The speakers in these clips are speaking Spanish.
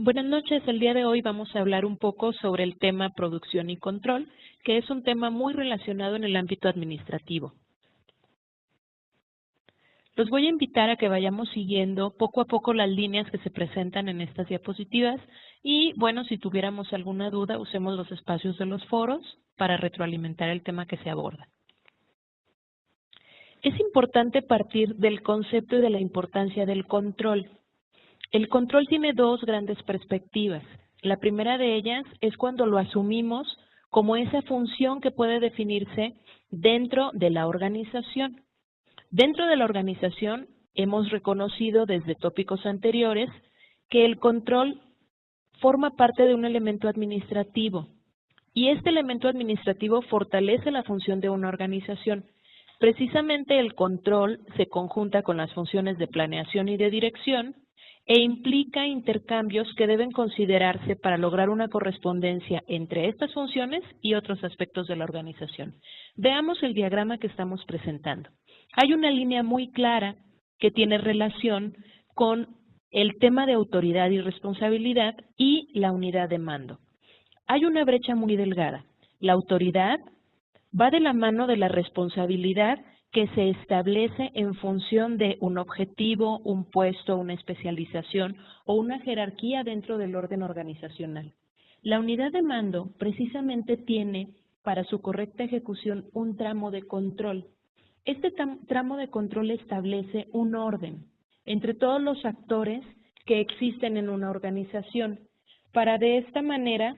Buenas noches, el día de hoy vamos a hablar un poco sobre el tema producción y control, que es un tema muy relacionado en el ámbito administrativo. Los voy a invitar a que vayamos siguiendo poco a poco las líneas que se presentan en estas diapositivas y, bueno, si tuviéramos alguna duda, usemos los espacios de los foros para retroalimentar el tema que se aborda. Es importante partir del concepto y de la importancia del control. El control tiene dos grandes perspectivas. La primera de ellas es cuando lo asumimos como esa función que puede definirse dentro de la organización. Dentro de la organización hemos reconocido desde tópicos anteriores que el control forma parte de un elemento administrativo y este elemento administrativo fortalece la función de una organización. Precisamente el control se conjunta con las funciones de planeación y de dirección e implica intercambios que deben considerarse para lograr una correspondencia entre estas funciones y otros aspectos de la organización. Veamos el diagrama que estamos presentando. Hay una línea muy clara que tiene relación con el tema de autoridad y responsabilidad y la unidad de mando. Hay una brecha muy delgada. La autoridad va de la mano de la responsabilidad que se establece en función de un objetivo, un puesto, una especialización o una jerarquía dentro del orden organizacional. La unidad de mando precisamente tiene para su correcta ejecución un tramo de control. Este tramo de control establece un orden entre todos los actores que existen en una organización para de esta manera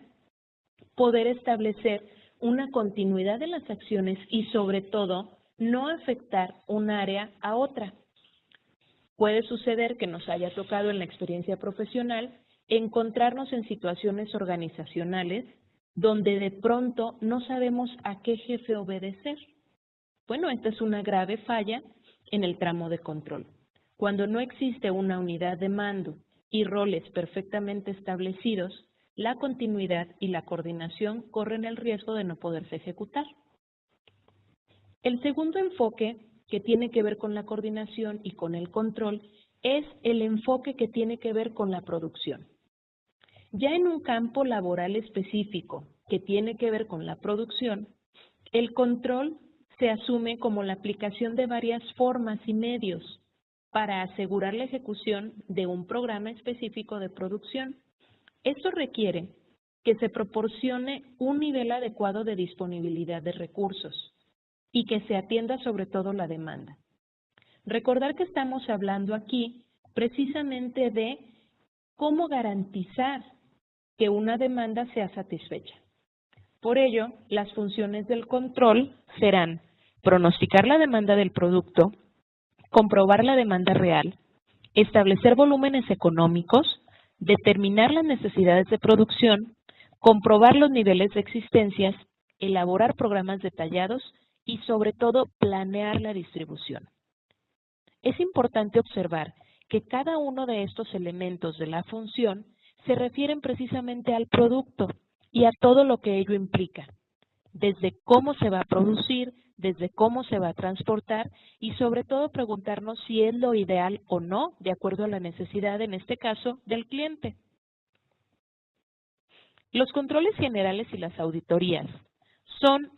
poder establecer una continuidad de las acciones y sobre todo no afectar un área a otra. Puede suceder que nos haya tocado en la experiencia profesional encontrarnos en situaciones organizacionales donde de pronto no sabemos a qué jefe obedecer. Bueno, esta es una grave falla en el tramo de control. Cuando no existe una unidad de mando y roles perfectamente establecidos, la continuidad y la coordinación corren el riesgo de no poderse ejecutar. El segundo enfoque, que tiene que ver con la coordinación y con el control, es el enfoque que tiene que ver con la producción. Ya en un campo laboral específico que tiene que ver con la producción, el control se asume como la aplicación de varias formas y medios para asegurar la ejecución de un programa específico de producción. Esto requiere que se proporcione un nivel adecuado de disponibilidad de recursos y que se atienda sobre todo la demanda. Recordar que estamos hablando aquí precisamente de cómo garantizar que una demanda sea satisfecha. Por ello, las funciones del control serán pronosticar la demanda del producto, comprobar la demanda real, establecer volúmenes económicos, determinar las necesidades de producción, comprobar los niveles de existencias, elaborar programas detallados y sobre todo planear la distribución. Es importante observar que cada uno de estos elementos de la función se refieren precisamente al producto y a todo lo que ello implica, desde cómo se va a producir, desde cómo se va a transportar y sobre todo preguntarnos si es lo ideal o no, de acuerdo a la necesidad, en este caso, del cliente. Los controles generales y las auditorías son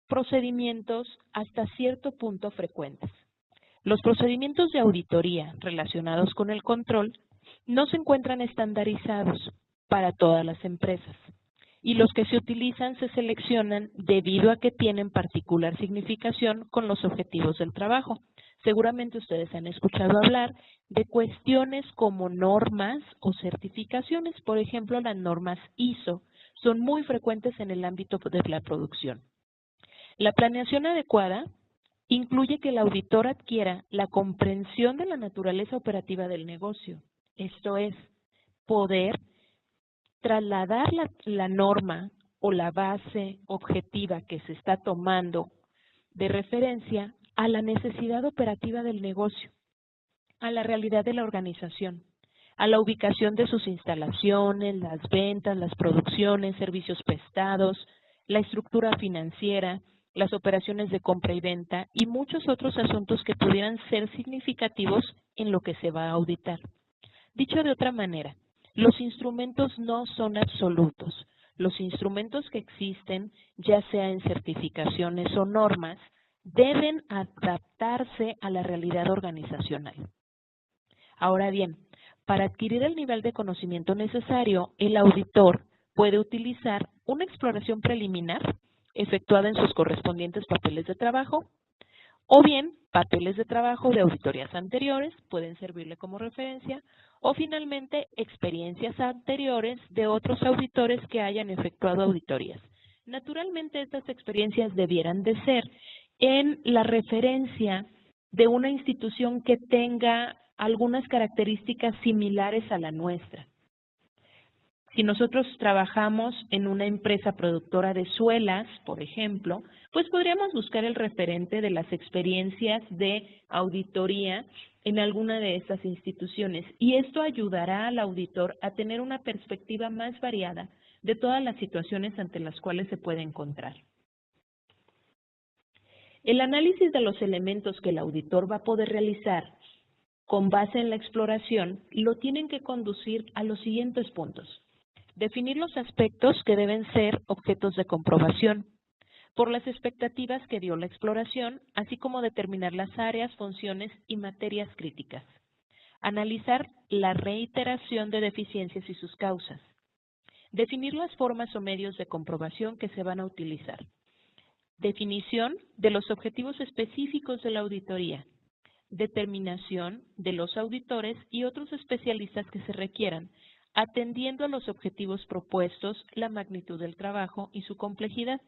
procedimientos hasta cierto punto frecuentes. Los procedimientos de auditoría relacionados con el control no se encuentran estandarizados para todas las empresas y los que se utilizan se seleccionan debido a que tienen particular significación con los objetivos del trabajo. Seguramente ustedes han escuchado hablar de cuestiones como normas o certificaciones, por ejemplo, las normas ISO son muy frecuentes en el ámbito de la producción. La planeación adecuada incluye que el auditor adquiera la comprensión de la naturaleza operativa del negocio, esto es, poder trasladar la norma o la base objetiva que se está tomando de referencia a la necesidad operativa del negocio, a la realidad de la organización, a la ubicación de sus instalaciones, las ventas, las producciones, servicios prestados, la estructura financiera, las operaciones de compra y venta y muchos otros asuntos que pudieran ser significativos en lo que se va a auditar. Dicho de otra manera, Los instrumentos no son absolutos. Los instrumentos que existen, ya sea en certificaciones o normas, deben adaptarse a la realidad organizacional. Ahora bien, para adquirir el nivel de conocimiento necesario, el auditor puede utilizar una exploración preliminar efectuada en sus correspondientes papeles de trabajo, o bien papeles de trabajo de auditorías anteriores pueden servirle como referencia, o finalmente experiencias anteriores de otros auditores que hayan efectuado auditorías. Naturalmente estas experiencias debieran de ser en la referencia de una institución que tenga algunas características similares a la nuestra. Si nosotros trabajamos en una empresa productora de suelas, por ejemplo, pues podríamos buscar el referente de las experiencias de auditoría en alguna de estas instituciones, y esto ayudará al auditor a tener una perspectiva más variada de todas las situaciones ante las cuales se puede encontrar. El análisis de los elementos que el auditor va a poder realizar con base en la exploración lo tienen que conducir a los siguientes puntos. Definir los aspectos que deben ser objetos de comprobación por las expectativas que dio la exploración, así como determinar las áreas, funciones y materias críticas. Analizar la reiteración de deficiencias y sus causas. Definir las formas o medios de comprobación que se van a utilizar. Definición de los objetivos específicos de la auditoría. Determinación de los auditores y otros especialistas que se requieran, atendiendo a los objetivos propuestos, la magnitud del trabajo y su complejidad.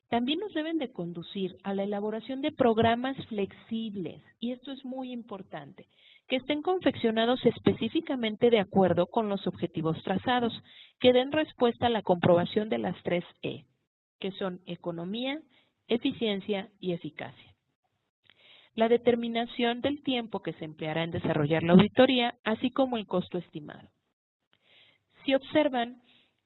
También nos deben de conducir a la elaboración de programas flexibles, y esto es muy importante, que estén confeccionados específicamente de acuerdo con los objetivos trazados, que den respuesta a la comprobación de las 3E, que son economía, eficiencia y eficacia. La determinación del tiempo que se empleará en desarrollar la auditoría, así como el costo estimado. Si observan,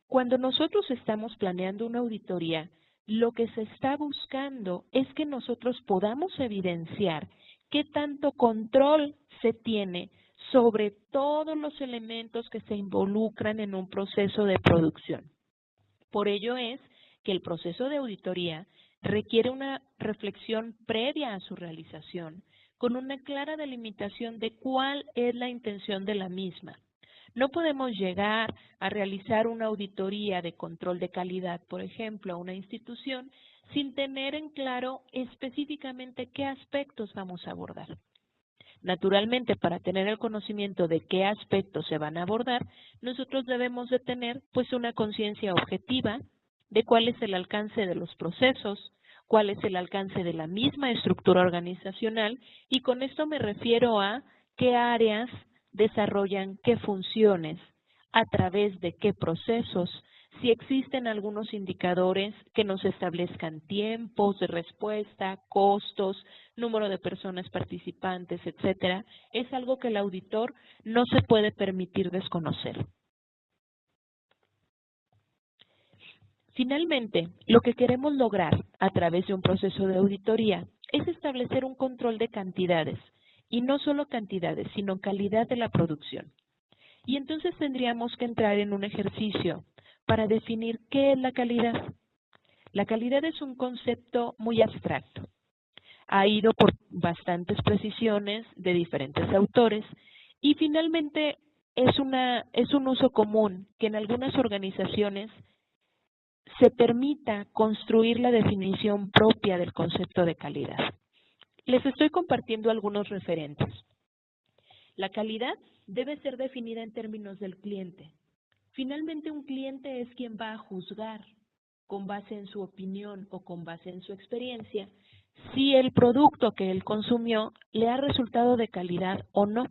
cuando nosotros estamos planeando una auditoría, lo que se está buscando es que nosotros podamos evidenciar qué tanto control se tiene sobre todos los elementos que se involucran en un proceso de producción. Por ello es que el proceso de auditoría requiere una reflexión previa a su realización, con una clara delimitación de cuál es la intención de la misma. No podemos llegar a realizar una auditoría de control de calidad, por ejemplo, a una institución, sin tener en claro específicamente qué aspectos vamos a abordar. Naturalmente, para tener el conocimiento de qué aspectos se van a abordar, nosotros debemos de tener pues una conciencia objetiva de cuál es el alcance de los procesos, cuál es el alcance de la misma estructura organizacional, y con esto me refiero a qué áreas desarrollan qué funciones, a través de qué procesos, si existen algunos indicadores que nos establezcan tiempos de respuesta, costos, número de personas participantes, etcétera, es algo que el auditor no se puede permitir desconocer. Finalmente, lo que queremos lograr a través de un proceso de auditoría es establecer un control de cantidades, y no solo cantidades, sino calidad de la producción. Y entonces tendríamos que entrar en un ejercicio para definir qué es la calidad. La calidad es un concepto muy abstracto. Ha ido por bastantes precisiones de diferentes autores, y finalmente es un uso común que en algunas organizaciones se permita construir la definición propia del concepto de calidad. Les estoy compartiendo algunos referentes. La calidad debe ser definida en términos del cliente. Finalmente, un cliente es quien va a juzgar, con base en su opinión o con base en su experiencia, si el producto que él consumió le ha resultado de calidad o no.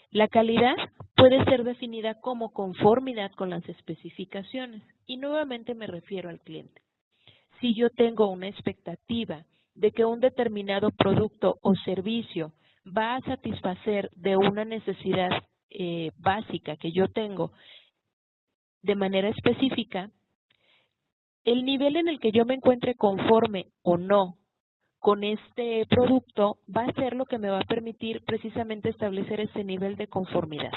La calidad puede ser definida como conformidad con las especificaciones, y nuevamente me refiero al cliente. Si yo tengo una expectativa de que un determinado producto o servicio va a satisfacer de una necesidad básica que yo tengo de manera específica, el nivel en el que yo me encuentre conforme o no con este producto va a ser lo que me va a permitir precisamente establecer ese nivel de conformidad.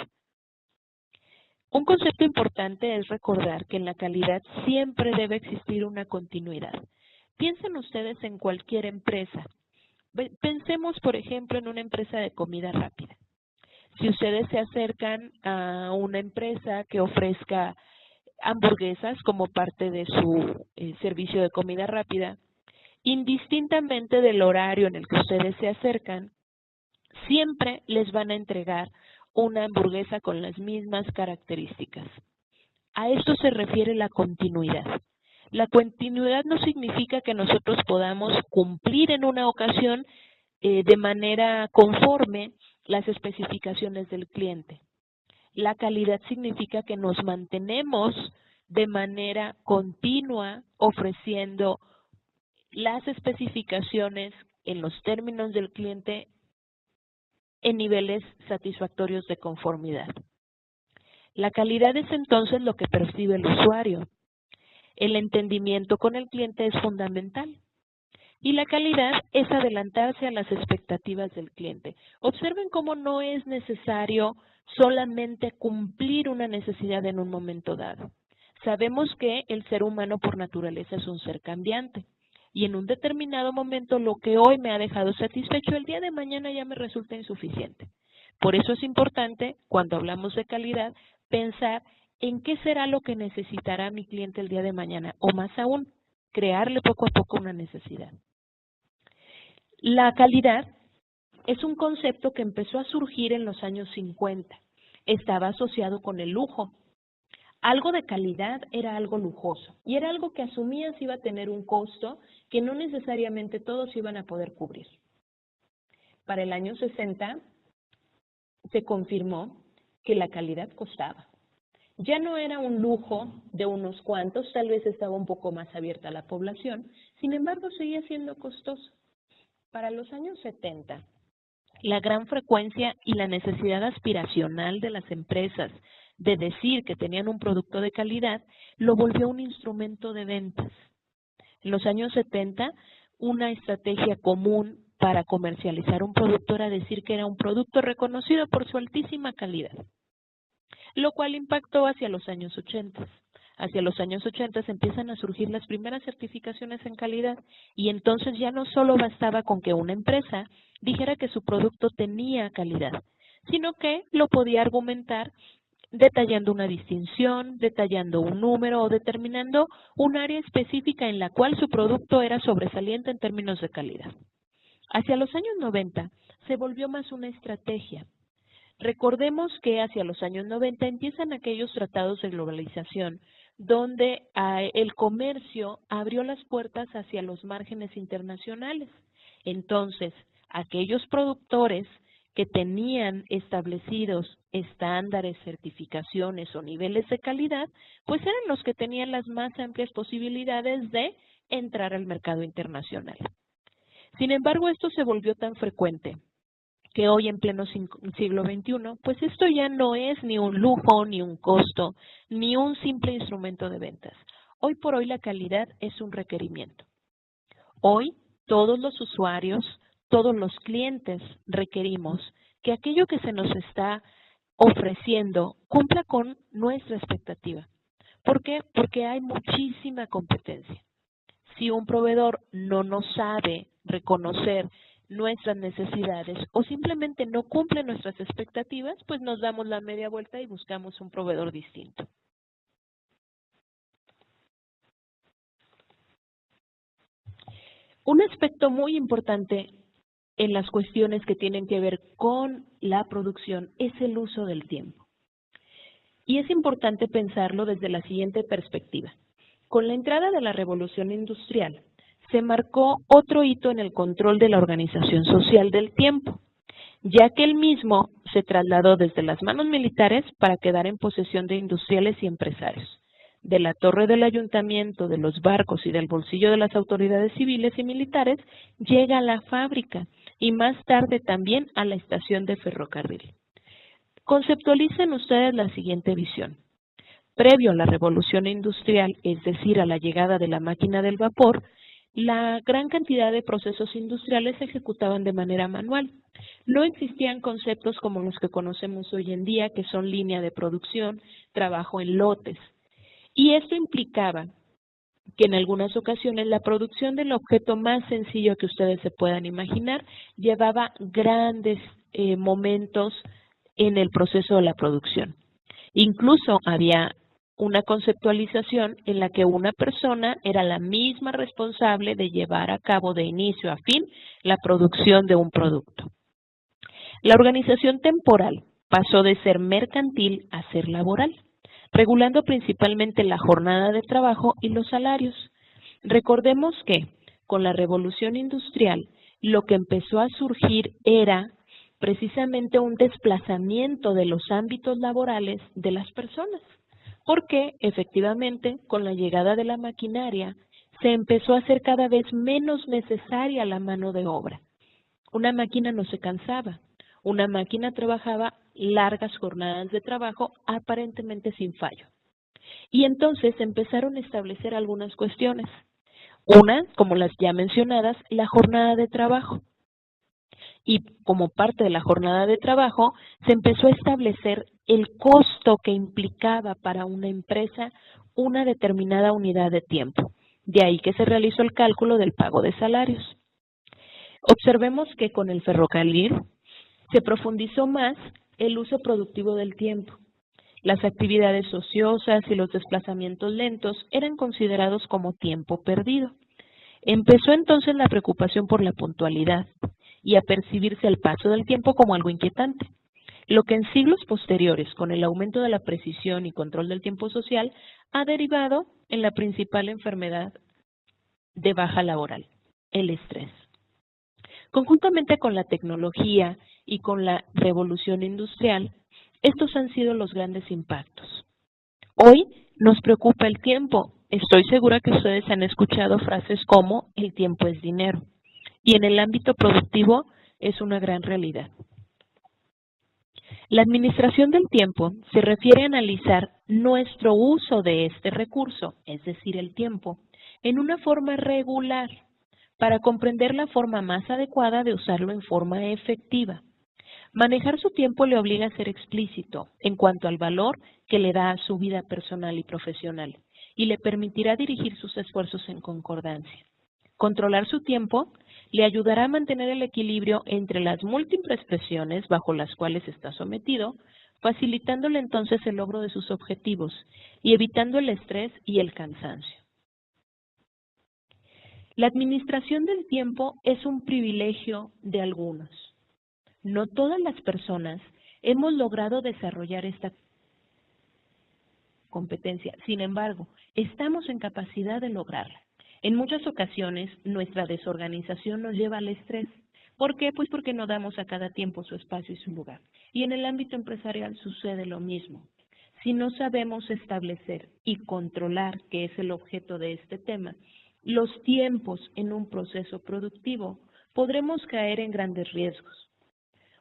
Un concepto importante es recordar que en la calidad siempre debe existir una continuidad. Piensen ustedes en cualquier empresa. Pensemos, por ejemplo, en una empresa de comida rápida. Si ustedes se acercan a una empresa que ofrezca hamburguesas como parte de su servicio de comida rápida, indistintamente del horario en el que ustedes se acercan, siempre les van a entregar una hamburguesa con las mismas características. A esto se refiere la continuidad. La continuidad no significa que nosotros podamos cumplir en una ocasión de manera conforme las especificaciones del cliente. La calidad significa que nos mantenemos de manera continua ofreciendo las especificaciones en los términos del cliente en niveles satisfactorios de conformidad. La calidad es entonces lo que percibe el usuario. El entendimiento con el cliente es fundamental. Y la calidad es adelantarse a las expectativas del cliente. Observen cómo no es necesario solamente cumplir una necesidad en un momento dado. Sabemos que el ser humano por naturaleza es un ser cambiante. Y en un determinado momento lo que hoy me ha dejado satisfecho, el día de mañana ya me resulta insuficiente. Por eso es importante, cuando hablamos de calidad, pensar en qué será lo que necesitará mi cliente el día de mañana, o más aún, crearle poco a poco una necesidad. La calidad es un concepto que empezó a surgir en los años 50. Estaba asociado con el lujo. Algo de calidad era algo lujoso y era algo que asumías iba a tener un costo que no necesariamente todos iban a poder cubrir. Para el año 60 se confirmó que la calidad costaba. Ya no era un lujo de unos cuantos, tal vez estaba un poco más abierta a la población, sin embargo seguía siendo costoso. Para los años 70, la gran frecuencia y la necesidad aspiracional de las empresas de decir que tenían un producto de calidad lo volvió un instrumento de ventas. En los años 70, una estrategia común para comercializar un producto era decir que era un producto reconocido por su altísima calidad, lo cual impactó hacia los años 80. Hacia los años 80 empiezan a surgir las primeras certificaciones en calidad y entonces ya no solo bastaba con que una empresa dijera que su producto tenía calidad, sino que lo podía argumentar detallando una distinción, detallando un número o determinando un área específica en la cual su producto era sobresaliente en términos de calidad. Hacia los años 90 se volvió más una estrategia. Recordemos que hacia los años 90 empiezan aquellos tratados de globalización donde el comercio abrió las puertas hacia los márgenes internacionales. Entonces, aquellos productores que tenían establecidos estándares, certificaciones o niveles de calidad, pues eran los que tenían las más amplias posibilidades de entrar al mercado internacional. Sin embargo, esto se volvió tan frecuente que hoy en pleno siglo XXI, pues esto ya no es ni un lujo, ni un costo, ni un simple instrumento de ventas. Hoy por hoy la calidad es un requerimiento. Hoy todos los usuarios, todos los clientes requerimos que aquello que se nos está ofreciendo cumpla con nuestra expectativa. ¿Por qué? Porque hay muchísima competencia. Si un proveedor no nos sabe reconocer nuestras necesidades o simplemente no cumple nuestras expectativas, pues nos damos la media vuelta y buscamos un proveedor distinto. Un aspecto muy importante en las cuestiones que tienen que ver con la producción es el uso del tiempo. Y es importante pensarlo desde la siguiente perspectiva. Con la entrada de la revolución industrial, se marcó otro hito en el control de la organización social del tiempo, ya que el mismo se trasladó desde las manos militares para quedar en posesión de industriales y empresarios. De la torre del ayuntamiento, de los barcos y del bolsillo de las autoridades civiles y militares, llega a la fábrica y más tarde también a la estación de ferrocarril. Conceptualicen ustedes la siguiente visión. Previo a la revolución industrial, es decir, a la llegada de la máquina del vapor, La gran cantidad de procesos industriales se ejecutaban de manera manual. No existían conceptos como los que conocemos hoy en día, que son línea de producción, trabajo en lotes. Y esto implicaba que en algunas ocasiones la producción del objeto más sencillo que ustedes se puedan imaginar llevaba grandes momentos en el proceso de la producción. Incluso había una conceptualización en la que una persona era la misma responsable de llevar a cabo de inicio a fin la producción de un producto. La organización temporal pasó de ser mercantil a ser laboral, regulando principalmente la jornada de trabajo y los salarios. Recordemos que con la revolución industrial lo que empezó a surgir era precisamente un desplazamiento de los ámbitos laborales de las personas, porque efectivamente con la llegada de la maquinaria se empezó a hacer cada vez menos necesaria la mano de obra. Una máquina no se cansaba, una máquina trabajaba largas jornadas de trabajo aparentemente sin fallo. Y entonces empezaron a establecer algunas cuestiones. Una, como las ya mencionadas, la jornada de trabajo. Y como parte de la jornada de trabajo, se empezó a establecer el costo que implicaba para una empresa una determinada unidad de tiempo. De ahí que se realizó el cálculo del pago de salarios. Observemos que con el ferrocarril se profundizó más el uso productivo del tiempo. Las actividades ociosas y los desplazamientos lentos eran considerados como tiempo perdido. Empezó entonces la preocupación por la puntualidad y a percibirse el paso del tiempo como algo inquietante, lo que en siglos posteriores, con el aumento de la precisión y control del tiempo social, ha derivado en la principal enfermedad de baja laboral, el estrés. Conjuntamente con la tecnología y con la revolución industrial, estos han sido los grandes impactos. Hoy nos preocupa el tiempo. Estoy segura que ustedes han escuchado frases como el tiempo es dinero. Y en el ámbito productivo es una gran realidad. La administración del tiempo se refiere a analizar nuestro uso de este recurso, es decir, el tiempo, en una forma regular, para comprender la forma más adecuada de usarlo en forma efectiva. Manejar su tiempo le obliga a ser explícito en cuanto al valor que le da a su vida personal y profesional y le permitirá dirigir sus esfuerzos en concordancia. Controlar su tiempo le ayudará a mantener el equilibrio entre las múltiples presiones bajo las cuales está sometido, facilitándole entonces el logro de sus objetivos y evitando el estrés y el cansancio. La administración del tiempo es un privilegio de algunos. No todas las personas hemos logrado desarrollar esta competencia. Sin embargo, estamos en capacidad de lograrla. En muchas ocasiones, nuestra desorganización nos lleva al estrés. ¿Por qué? Pues porque no damos a cada tiempo su espacio y su lugar. Y en el ámbito empresarial sucede lo mismo. Si no sabemos establecer y controlar, que es el objeto de este tema, los tiempos en un proceso productivo, podremos caer en grandes riesgos.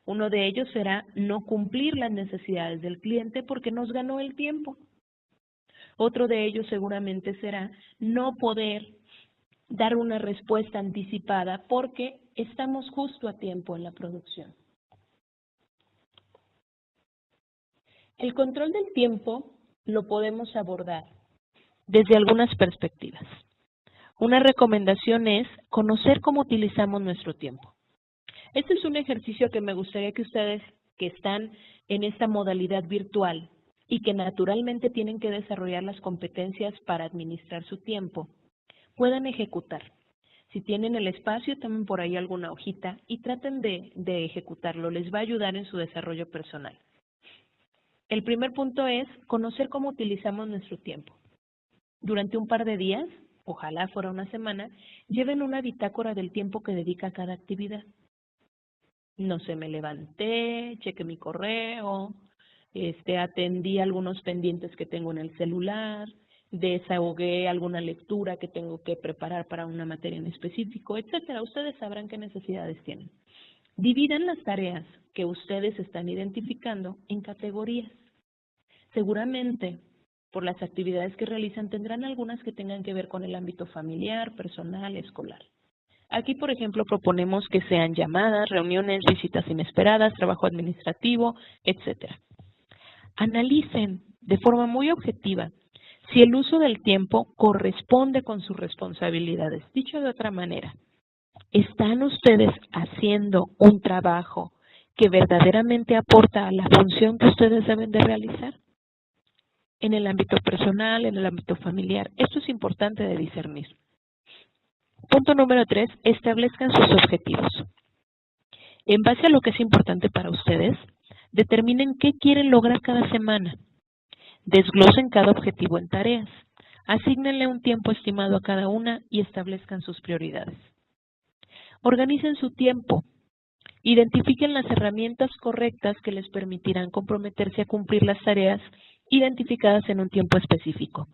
Uno de ellos será no cumplir las necesidades del cliente porque nos ganó el tiempo. Otro de ellos seguramente será no poder dar una respuesta anticipada porque estamos justo a tiempo en la producción. El control del tiempo lo podemos abordar desde algunas perspectivas. Una recomendación es conocer cómo utilizamos nuestro tiempo. Este es un ejercicio que me gustaría que ustedes que están en esta modalidad virtual y que naturalmente tienen que desarrollar las competencias para administrar su tiempo, puedan ejecutar. Si tienen el espacio, tomen por ahí alguna hojita y traten de ejecutarlo. Les va a ayudar en su desarrollo personal. El primer punto es conocer cómo utilizamos nuestro tiempo. Durante un par de días, ojalá fuera una semana, lleven una bitácora del tiempo que dedica a cada actividad. No sé, me levanté, chequé mi correo, atendí algunos pendientes que tengo en el celular, desahogué alguna lectura que tengo que preparar para una materia en específico, etcétera. Ustedes sabrán qué necesidades tienen. Dividan las tareas que ustedes están identificando en categorías. Seguramente por las actividades que realizan, tendrán algunas que tengan que ver con el ámbito familiar, personal, escolar. Aquí, por ejemplo, proponemos que sean llamadas, reuniones, visitas inesperadas, trabajo administrativo, etcétera. Analicen de forma muy objetiva si el uso del tiempo corresponde con sus responsabilidades. Dicho de otra manera, ¿están ustedes haciendo un trabajo que verdaderamente aporta a la función que ustedes deben de realizar? En el ámbito personal, en el ámbito familiar. Esto es importante de discernir. Punto número 3, establezcan sus objetivos. En base a lo que es importante para ustedes, determinen qué quieren lograr cada semana. Desglosen cada objetivo en tareas. Asígnenle un tiempo estimado a cada una y establezcan sus prioridades. Organicen su tiempo. Identifiquen las herramientas correctas que les permitirán comprometerse a cumplir las tareas identificadas en un tiempo específico.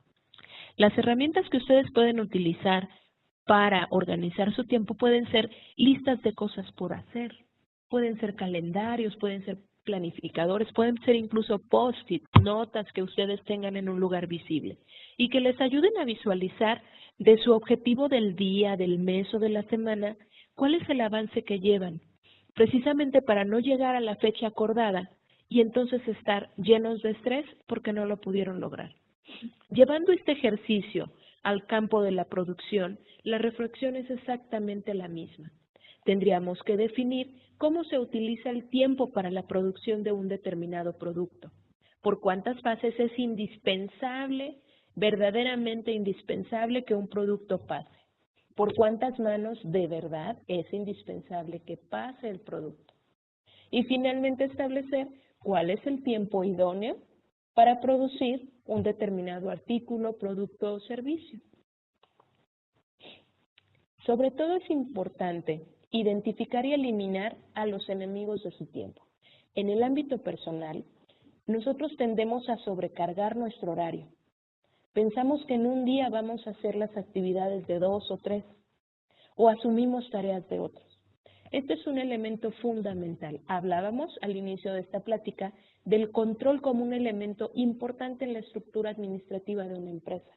Las herramientas que ustedes pueden utilizar para organizar su tiempo pueden ser listas de cosas por hacer, pueden ser calendarios, pueden ser planificadores, pueden ser incluso post-it, notas que ustedes tengan en un lugar visible y que les ayuden a visualizar de su objetivo del día, del mes o de la semana, cuál es el avance que llevan, precisamente para no llegar a la fecha acordada y entonces estar llenos de estrés porque no lo pudieron lograr. Llevando este ejercicio al campo de la producción, la reflexión es exactamente la misma. Tendríamos que definir cómo se utiliza el tiempo para la producción de un determinado producto. Por cuántas fases es indispensable, verdaderamente indispensable que un producto pase. Por cuántas manos de verdad es indispensable que pase el producto. Y finalmente establecer cuál es el tiempo idóneo para producir un determinado artículo, producto o servicio. Sobre todo es importante identificar y eliminar a los enemigos de su tiempo. En el ámbito personal, nosotros tendemos a sobrecargar nuestro horario. Pensamos que en un día vamos a hacer las actividades de 2 o 3, o asumimos tareas de otros. Este es un elemento fundamental. Hablábamos al inicio de esta plática del control como un elemento importante en la estructura administrativa de una empresa.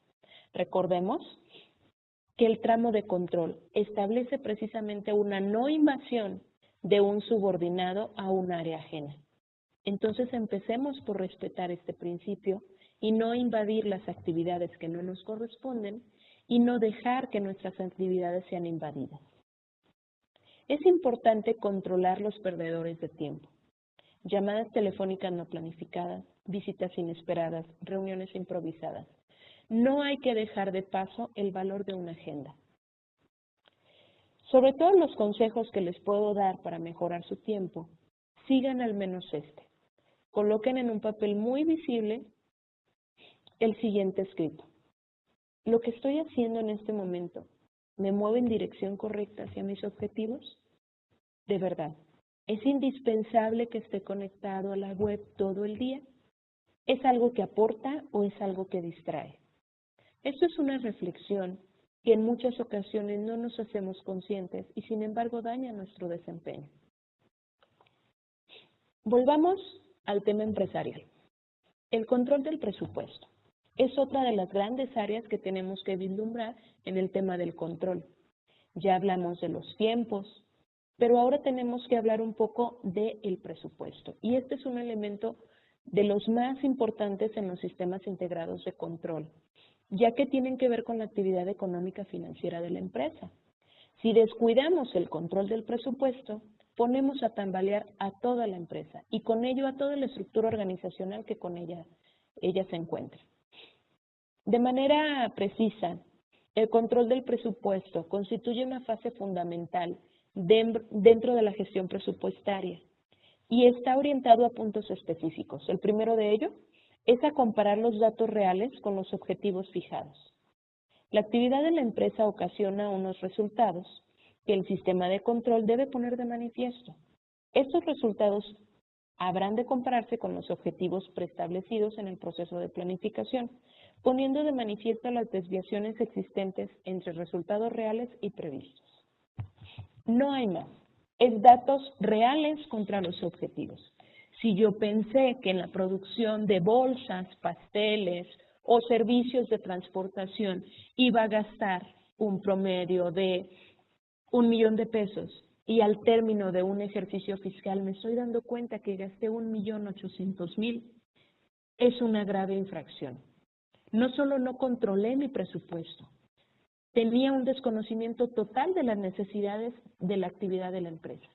Recordemos que el tramo de control establece precisamente una no invasión de un subordinado a un área ajena. Entonces empecemos por respetar este principio y no invadir las actividades que no nos corresponden y no dejar que nuestras actividades sean invadidas. Es importante controlar los perdedores de tiempo. Llamadas telefónicas no planificadas, visitas inesperadas, reuniones improvisadas. No hay que dejar de paso el valor de una agenda. Sobre todo los consejos que les puedo dar para mejorar su tiempo, sigan al menos este. Coloquen en un papel muy visible el siguiente escrito. ¿Lo que estoy haciendo en este momento me mueve en dirección correcta hacia mis objetivos? De verdad, ¿es indispensable que esté conectado a la web todo el día? ¿Es algo que aporta o es algo que distrae? Esto es una reflexión que en muchas ocasiones no nos hacemos conscientes y sin embargo daña nuestro desempeño. Volvamos al tema empresarial. El control del presupuesto es otra de las grandes áreas que tenemos que vislumbrar en el tema del control. Ya hablamos de los tiempos, pero ahora tenemos que hablar un poco del presupuesto. Y este es un elemento de los más importantes en los sistemas integrados de control, ya que tienen que ver con la actividad económica financiera de la empresa. Si descuidamos el control del presupuesto, ponemos a tambalear a toda la empresa y con ello a toda la estructura organizacional que con ella se encuentra. De manera precisa, el control del presupuesto constituye una fase fundamental dentro de la gestión presupuestaria y está orientado a puntos específicos. El primero de ellos es a comparar los datos reales con los objetivos fijados. La actividad de la empresa ocasiona unos resultados que el sistema de control debe poner de manifiesto. Estos resultados habrán de compararse con los objetivos preestablecidos en el proceso de planificación, poniendo de manifiesto las desviaciones existentes entre resultados reales y previstos. No hay más. Es datos reales contra los objetivos. Si yo pensé que en la producción de bolsas, pasteles o servicios de transportación iba a gastar un promedio de 1,000,000 de pesos y al término de un ejercicio fiscal me estoy dando cuenta que gasté 1,800,000, es una grave infracción. No solo no controlé mi presupuesto, tenía un desconocimiento total de las necesidades de la actividad de la empresa.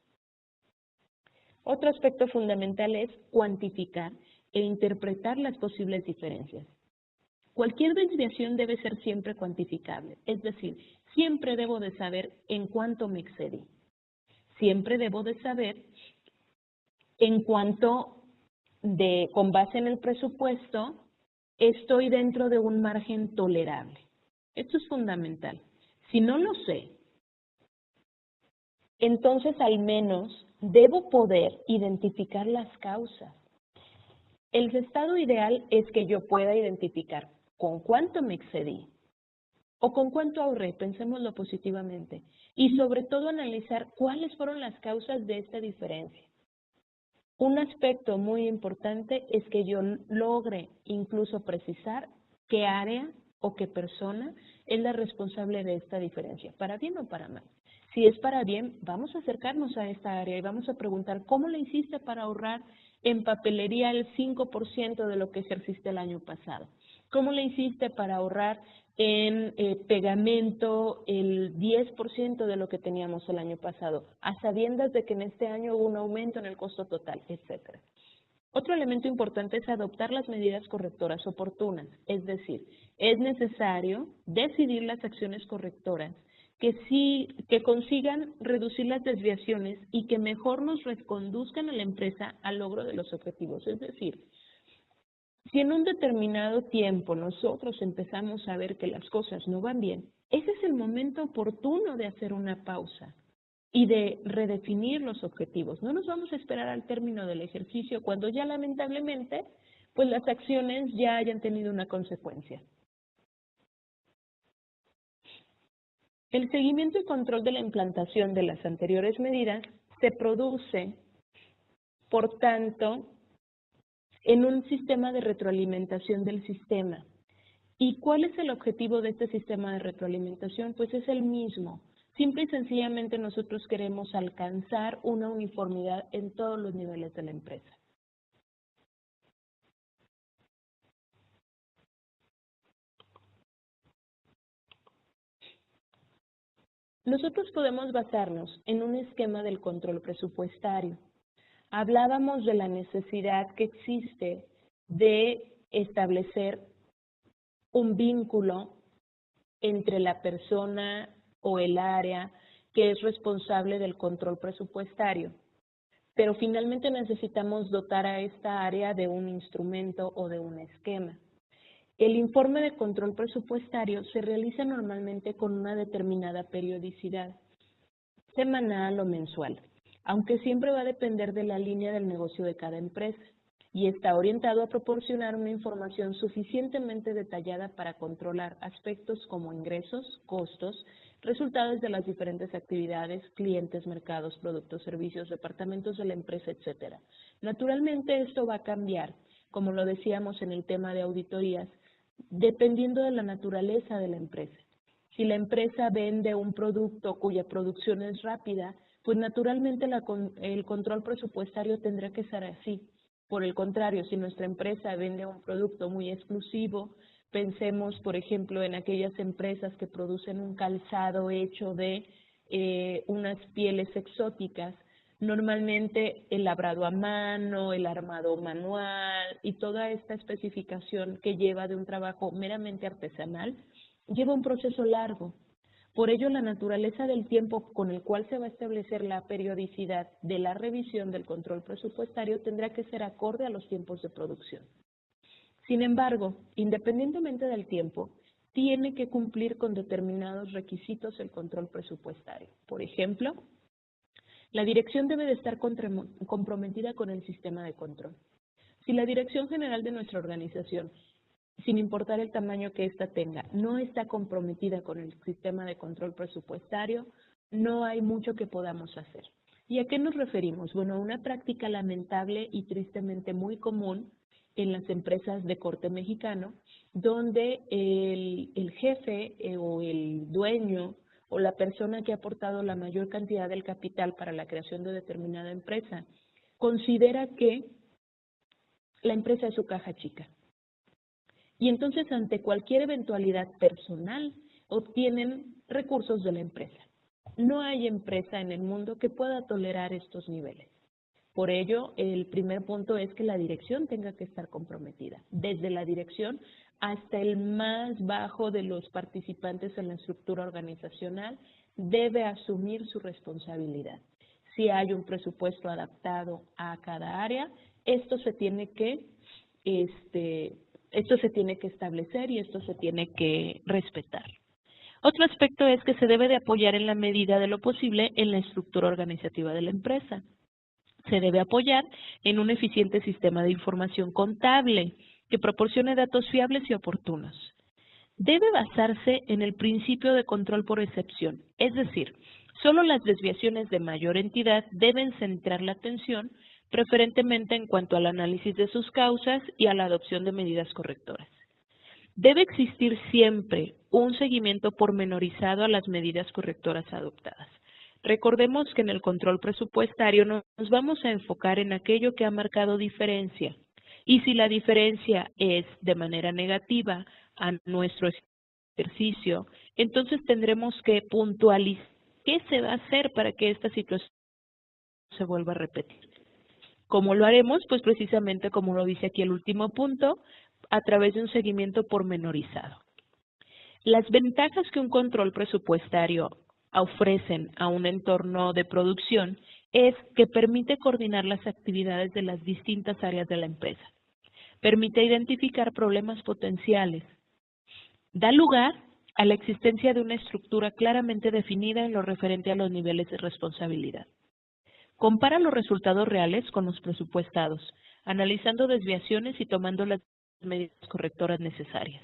Otro aspecto fundamental es cuantificar e interpretar las posibles diferencias. Cualquier desviación debe ser siempre cuantificable, es decir, siempre debo de saber en cuánto me excedí. Siempre debo de saber en cuánto, con base en el presupuesto, estoy dentro de un margen tolerable. Esto es fundamental. Si no lo sé, entonces al menos debo poder identificar las causas. El estado ideal es que yo pueda identificar con cuánto me excedí o con cuánto ahorré, pensémoslo positivamente, y sobre todo analizar cuáles fueron las causas de esta diferencia. Un aspecto muy importante es que yo logre incluso precisar qué área o qué persona es la responsable de esta diferencia, para bien o para mal. Si es para bien, vamos a acercarnos a esta área y vamos a preguntar cómo le hiciste para ahorrar en papelería el 5% de lo que ejerciste el año pasado. ¿Cómo le hiciste para ahorrar en pegamento el 10% de lo que teníamos el año pasado, a sabiendas de que en este año hubo un aumento en el costo total, etcétera? Otro elemento importante es adoptar las medidas correctoras oportunas, es decir, es necesario decidir las acciones correctoras que consigan reducir las desviaciones y que mejor nos reconduzcan a la empresa al logro de los objetivos. Es decir, si en un determinado tiempo nosotros empezamos a ver que las cosas no van bien, ese es el momento oportuno de hacer una pausa y de redefinir los objetivos. No nos vamos a esperar al término del ejercicio cuando ya lamentablemente pues las acciones ya hayan tenido una consecuencia. El seguimiento y control de la implantación de las anteriores medidas se produce, por tanto, en un sistema de retroalimentación del sistema. ¿Y cuál es el objetivo de este sistema de retroalimentación? Pues es el mismo. Simple y sencillamente nosotros queremos alcanzar una uniformidad en todos los niveles de la empresa. Nosotros podemos basarnos en un esquema del control presupuestario. Hablábamos de la necesidad que existe de establecer un vínculo entre la persona o el área que es responsable del control presupuestario. Pero finalmente necesitamos dotar a esta área de un instrumento o de un esquema. El informe de control presupuestario se realiza normalmente con una determinada periodicidad, semanal o mensual, aunque siempre va a depender de la línea del negocio de cada empresa y está orientado a proporcionar una información suficientemente detallada para controlar aspectos como ingresos, costos, resultados de las diferentes actividades, clientes, mercados, productos, servicios, departamentos de la empresa, etc. Naturalmente esto va a cambiar, como lo decíamos en el tema de auditorías, dependiendo de la naturaleza de la empresa. Si la empresa vende un producto cuya producción es rápida, pues naturalmente el control presupuestario tendrá que ser así. Por el contrario, si nuestra empresa vende un producto muy exclusivo, pensemos, por ejemplo, en aquellas empresas que producen un calzado hecho de unas pieles exóticas, normalmente el labrado a mano, el armado manual y toda esta especificación que lleva de un trabajo meramente artesanal, lleva un proceso largo. Por ello, la naturaleza del tiempo con el cual se va a establecer la periodicidad de la revisión del control presupuestario tendrá que ser acorde a los tiempos de producción. Sin embargo, independientemente del tiempo, tiene que cumplir con determinados requisitos el control presupuestario. Por ejemplo, la dirección debe de estar comprometida con el sistema de control. Si la dirección general de nuestra organización, sin importar el tamaño que ésta tenga, no está comprometida con el sistema de control presupuestario, no hay mucho que podamos hacer. ¿Y a qué nos referimos? Bueno, una práctica lamentable y tristemente muy común en las empresas de corte mexicano donde el jefe o el dueño o la persona que ha aportado la mayor cantidad del capital para la creación de determinada empresa considera que la empresa es su caja chica. Y entonces ante cualquier eventualidad personal obtienen recursos de la empresa. No hay empresa en el mundo que pueda tolerar estos niveles. Por ello, el primer punto es que la dirección tenga que estar comprometida, desde la dirección hasta el más bajo de los participantes en la estructura organizacional debe asumir su responsabilidad. Si hay un presupuesto adaptado a cada área, esto se tiene que establecer y esto se tiene que respetar. Otro aspecto es que se debe de apoyar en la medida de lo posible en la estructura organizativa de la empresa. Se debe apoyar en un eficiente sistema de información contable que proporcione datos fiables y oportunos. Debe basarse en el principio de control por excepción, es decir, solo las desviaciones de mayor entidad deben centrar la atención preferentemente en cuanto al análisis de sus causas y a la adopción de medidas correctoras. Debe existir siempre un seguimiento pormenorizado a las medidas correctoras adoptadas. Recordemos que en el control presupuestario nos vamos a enfocar en aquello que ha marcado diferencia. Y si la diferencia es de manera negativa a nuestro ejercicio, entonces tendremos que puntualizar qué se va a hacer para que esta situación se vuelva a repetir. ¿Cómo lo haremos? Pues precisamente como lo dice aquí el último punto, a través de un seguimiento pormenorizado. Las ventajas que un control presupuestario ofrecen a un entorno de producción es que permite coordinar las actividades de las distintas áreas de la empresa, permite identificar problemas potenciales, da lugar a la existencia de una estructura claramente definida en lo referente a los niveles de responsabilidad. Compara los resultados reales con los presupuestados, analizando desviaciones y tomando las medidas correctoras necesarias.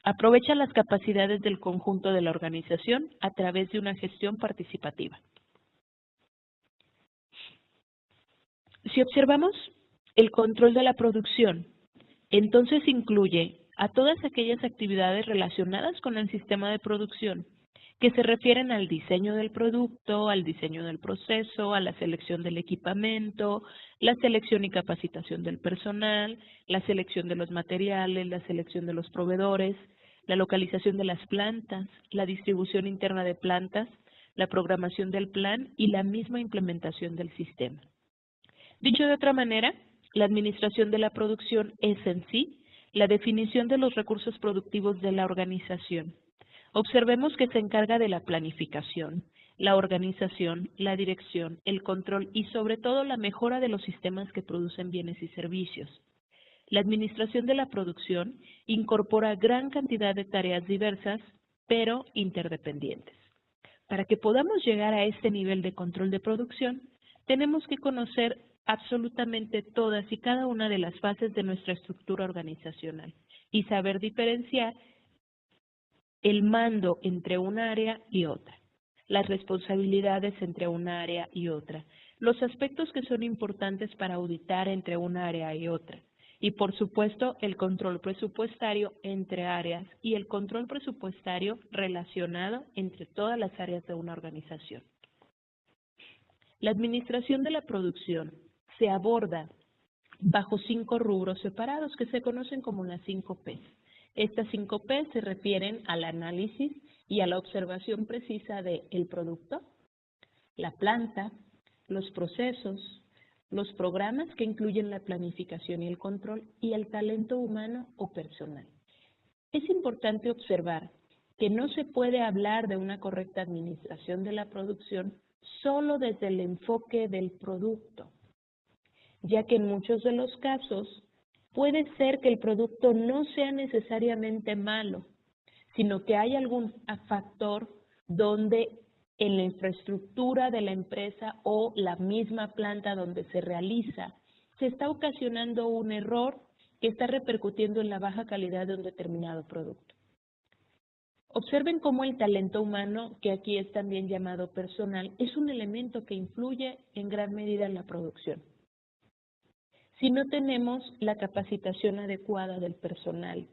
Aprovecha las capacidades del conjunto de la organización a través de una gestión participativa. Si observamos el control de la producción, entonces incluye a todas aquellas actividades relacionadas con el sistema de producción que se refieren al diseño del producto, al diseño del proceso, a la selección del equipamiento, la selección y capacitación del personal, la selección de los materiales, la selección de los proveedores, la localización de las plantas, la distribución interna de plantas, la programación del plan y la misma implementación del sistema. Dicho de otra manera, la administración de la producción es en sí la definición de los recursos productivos de la organización. Observemos que se encarga de la planificación, la organización, la dirección, el control y sobre todo la mejora de los sistemas que producen bienes y servicios. La administración de la producción incorpora gran cantidad de tareas diversas, pero interdependientes. Para que podamos llegar a este nivel de control de producción, tenemos que conocer absolutamente todas y cada una de las fases de nuestra estructura organizacional y saber diferenciar el mando entre un área y otra, las responsabilidades entre un área y otra, los aspectos que son importantes para auditar entre un área y otra, y por supuesto el control presupuestario entre áreas y el control presupuestario relacionado entre todas las áreas de una organización. La administración de la producción se aborda bajo 5 rubros separados que se conocen como las 5 P. Estas 5 P se refieren al análisis y a la observación precisa del producto, la planta, los procesos, los programas que incluyen la planificación y el control y el talento humano o personal. Es importante observar que no se puede hablar de una correcta administración de la producción solo desde el enfoque del producto, ya que en muchos de los casos puede ser que el producto no sea necesariamente malo, sino que hay algún factor donde en la infraestructura de la empresa o la misma planta donde se realiza, se está ocasionando un error que está repercutiendo en la baja calidad de un determinado producto. Observen cómo el talento humano, que aquí es también llamado personal, es un elemento que influye en gran medida en la producción. Si no tenemos la capacitación adecuada del personal,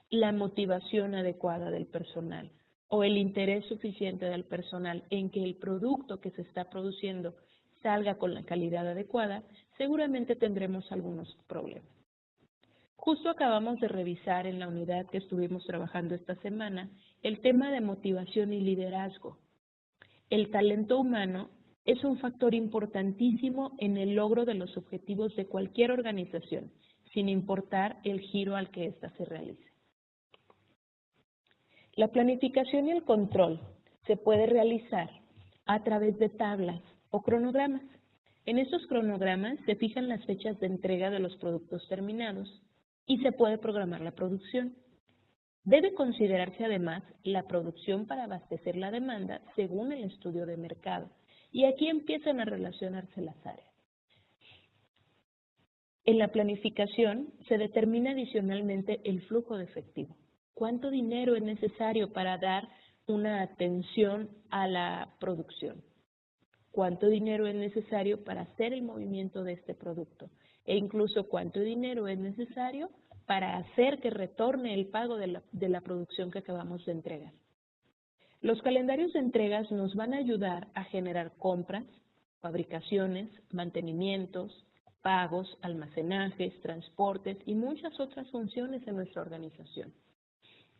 la motivación adecuada del personal o el interés suficiente del personal en que el producto que se está produciendo salga con la calidad adecuada, seguramente tendremos algunos problemas. Justo acabamos de revisar en la unidad que estuvimos trabajando esta semana el tema de motivación y liderazgo. El talento humano es un factor importantísimo en el logro de los objetivos de cualquier organización, sin importar el giro al que ésta se realice. La planificación y el control se puede realizar a través de tablas o cronogramas. En estos cronogramas se fijan las fechas de entrega de los productos terminados y se puede programar la producción. Debe considerarse además la producción para abastecer la demanda según el estudio de mercado. Y aquí empiezan a relacionarse las áreas. En la planificación se determina adicionalmente el flujo de efectivo. ¿Cuánto dinero es necesario para dar una atención a la producción? ¿Cuánto dinero es necesario para hacer el movimiento de este producto? E incluso cuánto dinero es necesario para hacer que retorne el pago de la producción que acabamos de entregar. Los calendarios de entregas nos van a ayudar a generar compras, fabricaciones, mantenimientos, pagos, almacenajes, transportes y muchas otras funciones en nuestra organización.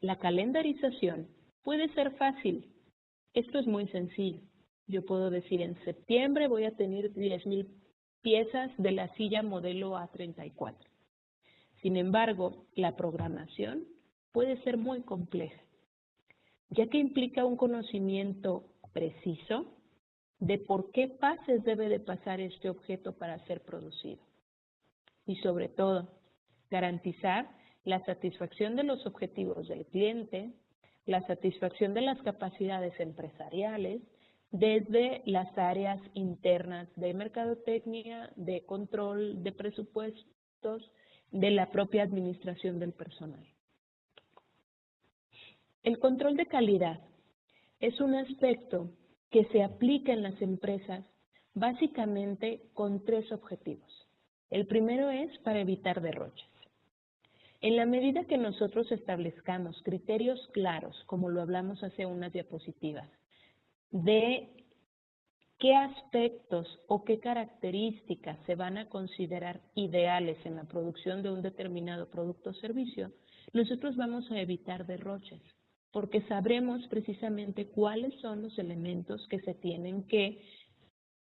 La calendarización puede ser fácil. Esto es muy sencillo. Yo puedo decir, en septiembre voy a tener 10,000 piezas de la silla modelo A34. Sin embargo, la programación puede ser muy compleja, ya que implica un conocimiento preciso de por qué fases debe de pasar este objeto para ser producido. Y sobre todo, garantizar la satisfacción de los objetivos del cliente, la satisfacción de las capacidades empresariales, desde las áreas internas de mercadotecnia, de control de presupuestos, de la propia administración del personal. El control de calidad es un aspecto que se aplica en las empresas básicamente con 3 objetivos. El primero es para evitar derroches. En la medida que nosotros establezcamos criterios claros, como lo hablamos hace unas diapositivas, de qué aspectos o qué características se van a considerar ideales en la producción de un determinado producto o servicio, nosotros vamos a evitar derroches, porque sabremos precisamente cuáles son los elementos que se tienen que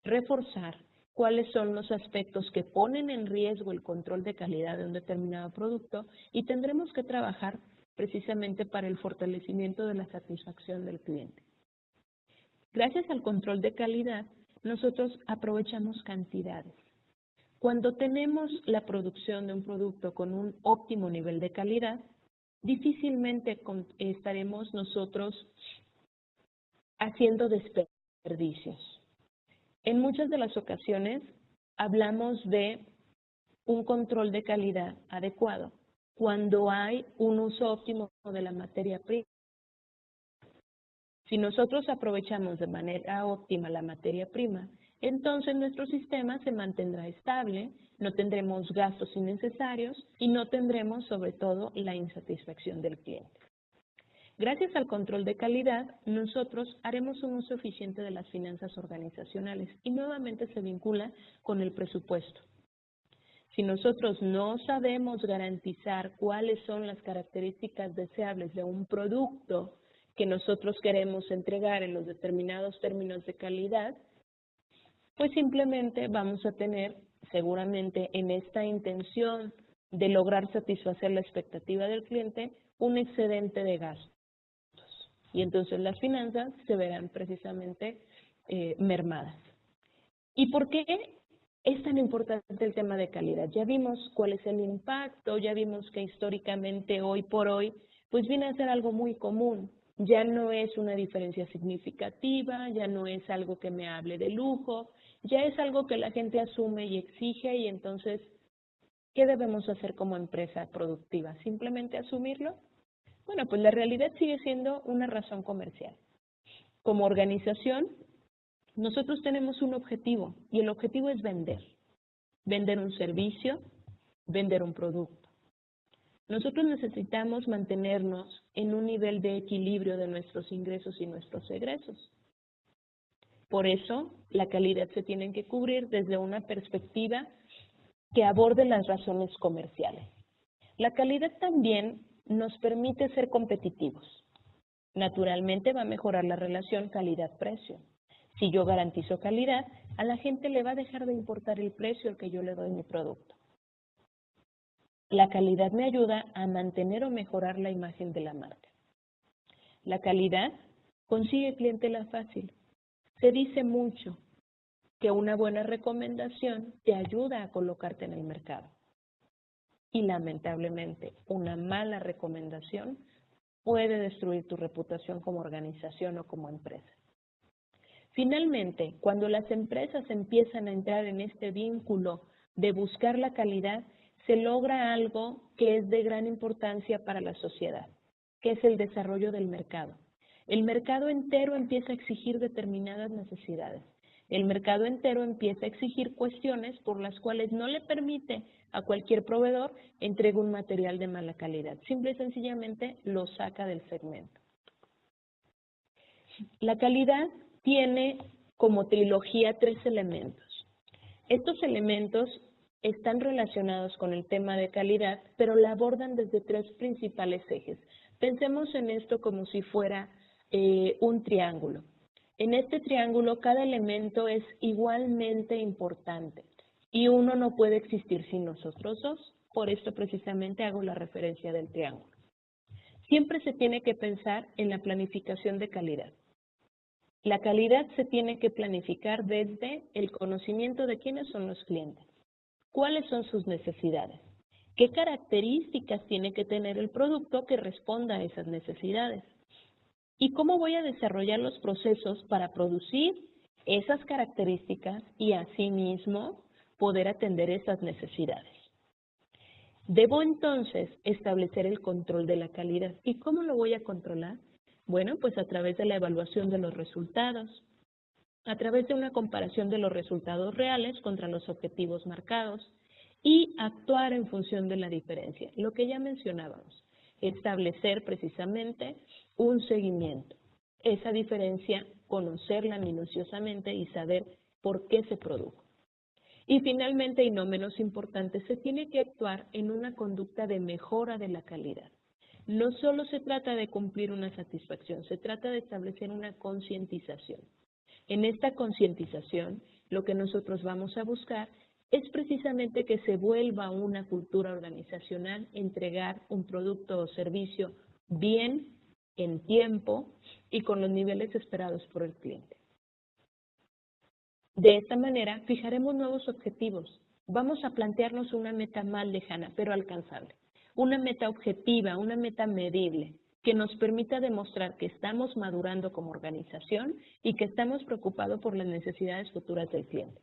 reforzar, cuáles son los aspectos que ponen en riesgo el control de calidad de un determinado producto y tendremos que trabajar precisamente para el fortalecimiento de la satisfacción del cliente. Gracias al control de calidad, nosotros aprovechamos cantidades. Cuando tenemos la producción de un producto con un óptimo nivel de calidad, difícilmente estaremos nosotros haciendo desperdicios. En muchas de las ocasiones hablamos de un control de calidad adecuado cuando hay un uso óptimo de la materia prima. Si nosotros aprovechamos de manera óptima la materia prima, entonces nuestro sistema se mantendrá estable, no tendremos gastos innecesarios y no tendremos sobre todo la insatisfacción del cliente. Gracias al control de calidad, nosotros haremos un uso eficiente de las finanzas organizacionales y nuevamente se vincula con el presupuesto. Si nosotros no sabemos garantizar cuáles son las características deseables de un producto que nosotros queremos entregar en los determinados términos de calidad, pues simplemente vamos a tener seguramente en esta intención de lograr satisfacer la expectativa del cliente un excedente de gastos. Y entonces las finanzas se verán precisamente mermadas. ¿Y por qué es tan importante el tema de calidad? Ya vimos cuál es el impacto, ya vimos que históricamente, hoy por hoy, pues viene a ser algo muy común. Ya no es una diferencia significativa, ya no es algo que me hable de lujo, ya es algo que la gente asume y exige y entonces, ¿qué debemos hacer como empresa productiva? ¿Simplemente asumirlo? Bueno, pues la realidad sigue siendo una razón comercial. Como organización, nosotros tenemos un objetivo y el objetivo es vender. Vender un servicio, vender un producto. Nosotros necesitamos mantenernos en un nivel de equilibrio de nuestros ingresos y nuestros egresos. Por eso, la calidad se tiene que cubrir desde una perspectiva que aborde las razones comerciales. La calidad también nos permite ser competitivos. Naturalmente va a mejorar la relación calidad-precio. Si yo garantizo calidad, a la gente le va a dejar de importar el precio al que yo le doy mi producto. La calidad me ayuda a mantener o mejorar la imagen de la marca. La calidad consigue clientela fácil. Se dice mucho que una buena recomendación te ayuda a colocarte en el mercado. Y lamentablemente, una mala recomendación puede destruir tu reputación como organización o como empresa. Finalmente, cuando las empresas empiezan a entrar en este vínculo de buscar la calidad, se logra algo que es de gran importancia para la sociedad, que es el desarrollo del mercado. El mercado entero empieza a exigir determinadas necesidades. El mercado entero empieza a exigir cuestiones por las cuales no le permite a cualquier proveedor entregar un material de mala calidad. Simple y sencillamente lo saca del segmento. La calidad tiene como trilogía 3 elementos. Estos elementos están relacionados con el tema de calidad, pero la abordan desde 3 principales ejes. Pensemos en esto como si fuera un triángulo. En este triángulo cada elemento es igualmente importante y uno no puede existir sin los otros dos. Por esto precisamente hago la referencia del triángulo. Siempre se tiene que pensar en la planificación de calidad. La calidad se tiene que planificar desde el conocimiento de quiénes son los clientes, cuáles son sus necesidades, qué características tiene que tener el producto que responda a esas necesidades y cómo voy a desarrollar los procesos para producir esas características y asimismo poder atender esas necesidades. Debo entonces establecer el control de la calidad. ¿Y cómo lo voy a controlar? Bueno, pues a través de la evaluación de los resultados, a través de una comparación de los resultados reales contra los objetivos marcados y actuar en función de la diferencia, lo que ya mencionábamos, establecer precisamente un seguimiento. Esa diferencia, conocerla minuciosamente y saber por qué se produjo. Y finalmente, y no menos importante, se tiene que actuar en una conducta de mejora de la calidad. No solo se trata de cumplir una satisfacción, se trata de establecer una concientización. En esta concientización, lo que nosotros vamos a buscar es precisamente que se vuelva una cultura organizacional entregar un producto o servicio bien, en tiempo y con los niveles esperados por el cliente. De esta manera, fijaremos nuevos objetivos. Vamos a plantearnos una meta más lejana, pero alcanzable. Una meta objetiva, una meta medible, que nos permita demostrar que estamos madurando como organización y que estamos preocupados por las necesidades futuras del cliente.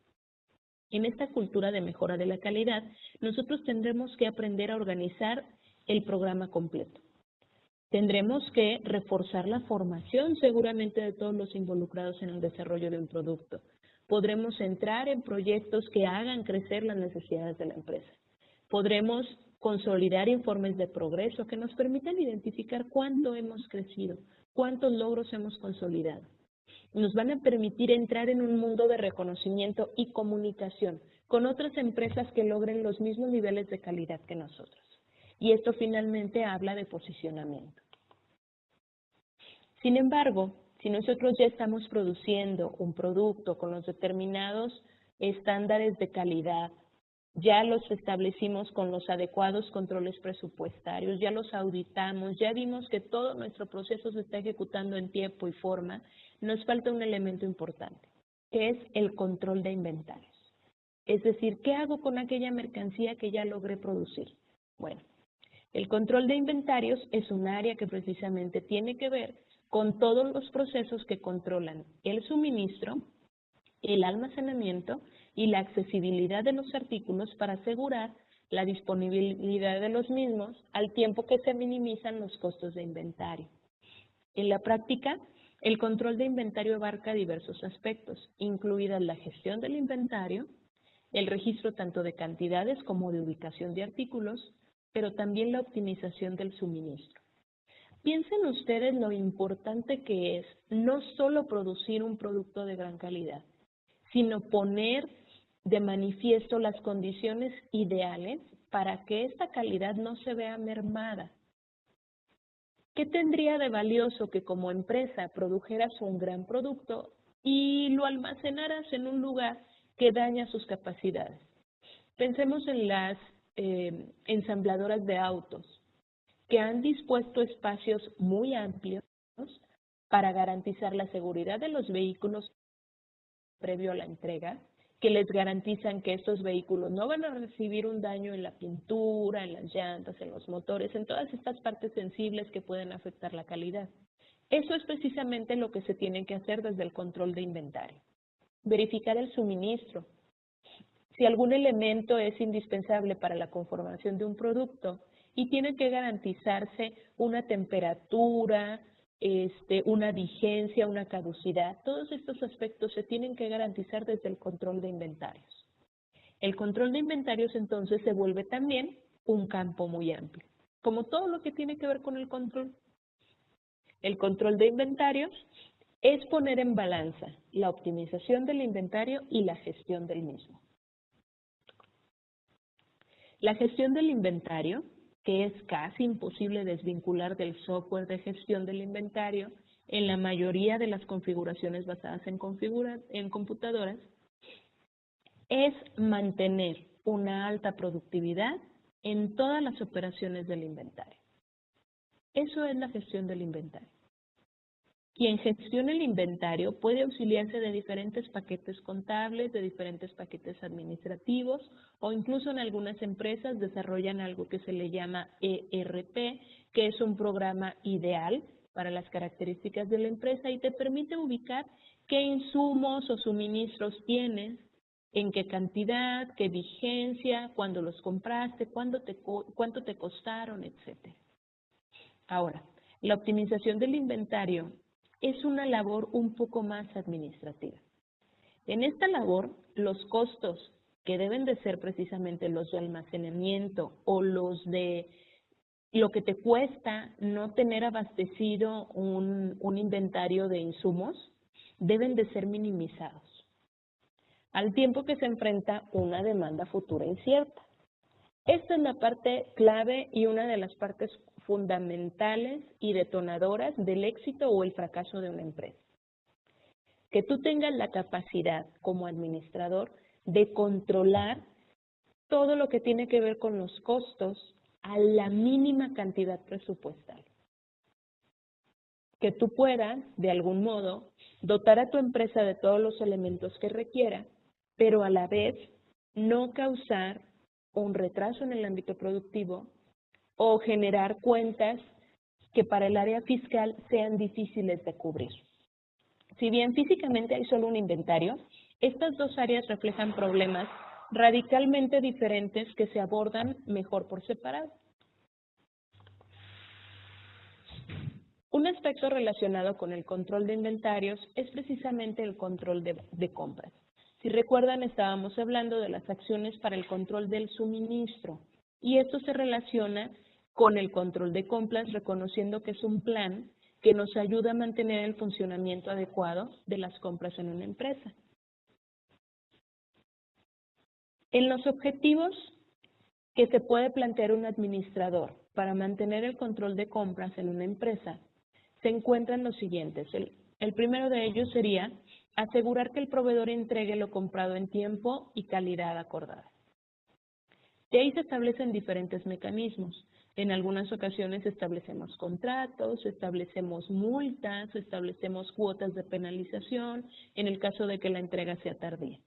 En esta cultura de mejora de la calidad, nosotros tendremos que aprender a organizar el programa completo. Tendremos que reforzar la formación seguramente de todos los involucrados en el desarrollo de un producto. Podremos entrar en proyectos que hagan crecer las necesidades de la empresa. Podremos consolidar informes de progreso que nos permitan identificar cuánto hemos crecido, cuántos logros hemos consolidado. Nos van a permitir entrar en un mundo de reconocimiento y comunicación con otras empresas que logren los mismos niveles de calidad que nosotros. Y esto finalmente habla de posicionamiento. Sin embargo, si nosotros ya estamos produciendo un producto con los determinados estándares de calidad, ya los establecimos con los adecuados controles presupuestarios, ya los auditamos, ya vimos que todo nuestro proceso se está ejecutando en tiempo y forma, nos falta un elemento importante, que es el control de inventarios. Es decir, ¿qué hago con aquella mercancía que ya logré producir? Bueno, el control de inventarios es un área que precisamente tiene que ver con todos los procesos que controlan el suministro, el almacenamiento y la accesibilidad de los artículos para asegurar la disponibilidad de los mismos al tiempo que se minimizan los costos de inventario. En la práctica, el control de inventario abarca diversos aspectos, incluida la gestión del inventario, el registro tanto de cantidades como de ubicación de artículos, pero también la optimización del suministro. Piensen ustedes lo importante que es no solo producir un producto de gran calidad, sino poner de manifiesto las condiciones ideales para que esta calidad no se vea mermada. ¿Qué tendría de valioso que como empresa produjeras un gran producto y lo almacenaras en un lugar que daña sus capacidades? Pensemos en las ensambladoras de autos, que han dispuesto espacios muy amplios para garantizar la seguridad de los vehículos previo a la entrega, que les garantizan que estos vehículos no van a recibir un daño en la pintura, en las llantas, en los motores, en todas estas partes sensibles que pueden afectar la calidad. Eso es precisamente lo que se tiene que hacer desde el control de inventario. Verificar el suministro. Si algún elemento es indispensable para la conformación de un producto y tiene que garantizarse una temperatura, una vigencia, una caducidad, todos estos aspectos se tienen que garantizar desde el control de inventarios. El control de inventarios entonces se vuelve también un campo muy amplio, como todo lo que tiene que ver con el control. El control de inventarios es poner en balanza la optimización del inventario y la gestión del mismo. La gestión del inventario, que es casi imposible desvincular del software de gestión del inventario en la mayoría de las configuraciones basadas en computadoras, es mantener una alta productividad en todas las operaciones del inventario. Eso es la gestión del inventario. Quien gestiona el inventario puede auxiliarse de diferentes paquetes contables, de diferentes paquetes administrativos o incluso en algunas empresas desarrollan algo que se le llama ERP, que es un programa ideal para las características de la empresa y te permite ubicar qué insumos o suministros tienes, en qué cantidad, qué vigencia, cuándo los compraste, cuánto te costaron, etc. Ahora, la optimización del inventario es una labor un poco más administrativa. En esta labor, los costos, que deben de ser precisamente los de almacenamiento o los de lo que te cuesta no tener abastecido un inventario de insumos, deben de ser minimizados, al tiempo que se enfrenta una demanda futura incierta. Esta es la parte clave y una de las partes fundamentales y detonadoras del éxito o el fracaso de una empresa. Que tú tengas la capacidad como administrador de controlar todo lo que tiene que ver con los costos a la mínima cantidad presupuestal. Que tú puedas, de algún modo, dotar a tu empresa de todos los elementos que requiera, pero a la vez no causar un retraso en el ámbito productivo o generar cuentas que para el área fiscal sean difíciles de cubrir. Si bien físicamente hay solo un inventario, estas dos áreas reflejan problemas radicalmente diferentes que se abordan mejor por separado. Un aspecto relacionado con el control de inventarios es precisamente el control de compras. Si recuerdan, estábamos hablando de las acciones para el control del suministro y esto se relaciona con el control de compras, reconociendo que es un plan que nos ayuda a mantener el funcionamiento adecuado de las compras en una empresa. En los objetivos que se puede plantear un administrador para mantener el control de compras en una empresa, se encuentran los siguientes. El primero de ellos sería asegurar que el proveedor entregue lo comprado en tiempo y calidad acordada. De ahí se establecen diferentes mecanismos. En algunas ocasiones establecemos contratos, establecemos multas, establecemos cuotas de penalización en el caso de que la entrega sea tardía.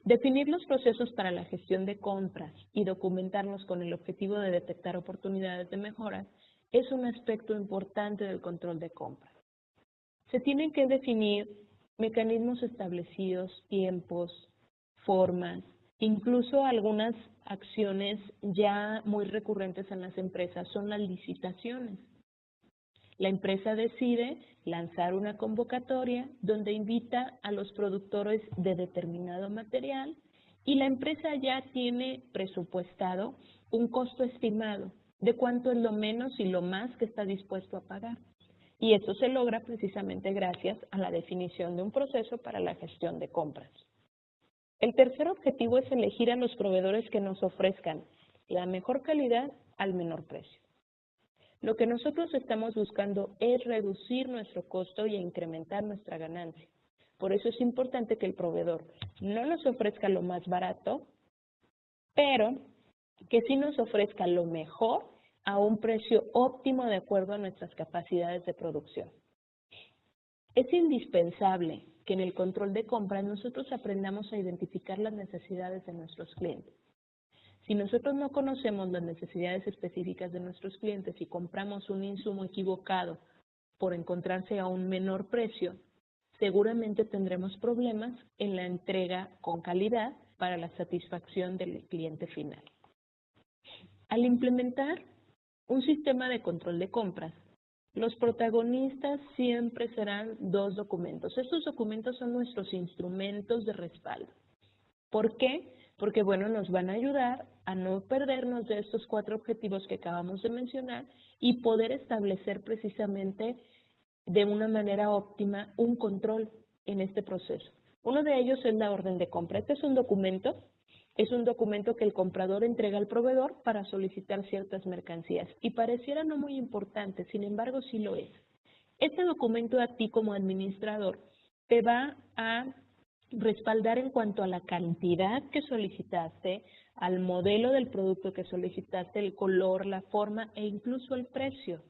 Definir los procesos para la gestión de compras y documentarlos con el objetivo de detectar oportunidades de mejora es un aspecto importante del control de compras. Se tienen que definir mecanismos establecidos, tiempos, formas, incluso algunas acciones ya muy recurrentes en las empresas son las licitaciones. La empresa decide lanzar una convocatoria donde invita a los productores de determinado material y la empresa ya tiene presupuestado un costo estimado de cuánto es lo menos y lo más que está dispuesto a pagar. Y esto se logra precisamente gracias a la definición de un proceso para la gestión de compras. El tercer objetivo es elegir a los proveedores que nos ofrezcan la mejor calidad al menor precio. Lo que nosotros estamos buscando es reducir nuestro costo y incrementar nuestra ganancia. Por eso es importante que el proveedor no nos ofrezca lo más barato, pero que sí nos ofrezca lo mejor a un precio óptimo de acuerdo a nuestras capacidades de producción. Es indispensable que en el control de compras nosotros aprendamos a identificar las necesidades de nuestros clientes. Si nosotros no conocemos las necesidades específicas de nuestros clientes y compramos un insumo equivocado por encontrarse a un menor precio, seguramente tendremos problemas en la entrega con calidad para la satisfacción del cliente final. Al implementar un sistema de control de compras, los protagonistas siempre serán dos documentos. Estos documentos son nuestros instrumentos de respaldo. ¿Por qué? Porque, bueno, nos van a ayudar a no perdernos de estos 4 objetivos que acabamos de mencionar y poder establecer precisamente de una manera óptima un control en este proceso. Uno de ellos es la orden de compra. Este es un documento que el comprador entrega al proveedor para solicitar ciertas mercancías y pareciera no muy importante, sin embargo sí lo es. Este documento a ti como administrador te va a respaldar en cuanto a la cantidad que solicitaste, al modelo del producto que solicitaste, el color, la forma e incluso el precio.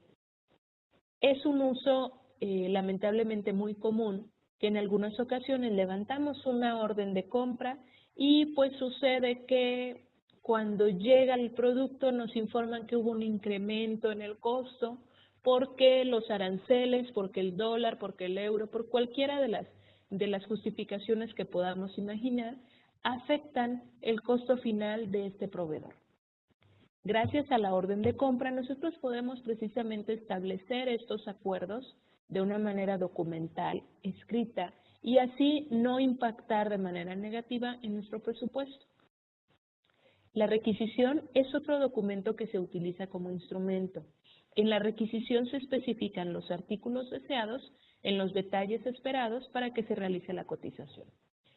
Es un uso lamentablemente muy común que en algunas ocasiones levantamos una orden de compra y pues sucede que cuando llega el producto nos informan que hubo un incremento en el costo porque los aranceles, porque el dólar, porque el euro, por cualquiera de las justificaciones que podamos imaginar, afectan el costo final de este proveedor. Gracias a la orden de compra, nosotros podemos precisamente establecer estos acuerdos de una manera documental, escrita, y así no impactar de manera negativa en nuestro presupuesto. La requisición es otro documento que se utiliza como instrumento. En la requisición se especifican los artículos deseados en los detalles esperados para que se realice la cotización.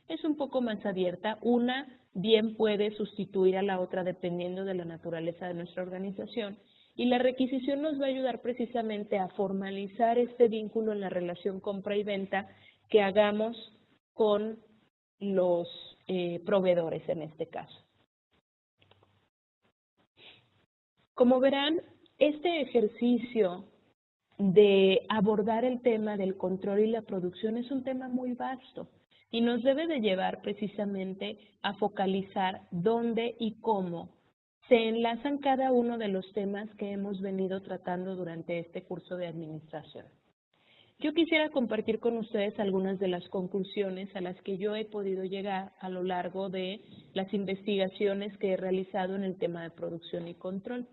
Es un poco más abierta, una bien puede sustituir a la otra dependiendo de la naturaleza de nuestra organización y la requisición nos va a ayudar precisamente a formalizar este vínculo en la relación compra y venta que hagamos con los proveedores en este caso. Como verán, este ejercicio de abordar el tema del control y la producción es un tema muy vasto y nos debe de llevar precisamente a focalizar dónde y cómo se enlazan cada uno de los temas que hemos venido tratando durante este curso de administración. Yo quisiera compartir con ustedes algunas de las conclusiones a las que yo he podido llegar a lo largo de las investigaciones que he realizado en el tema de producción y control.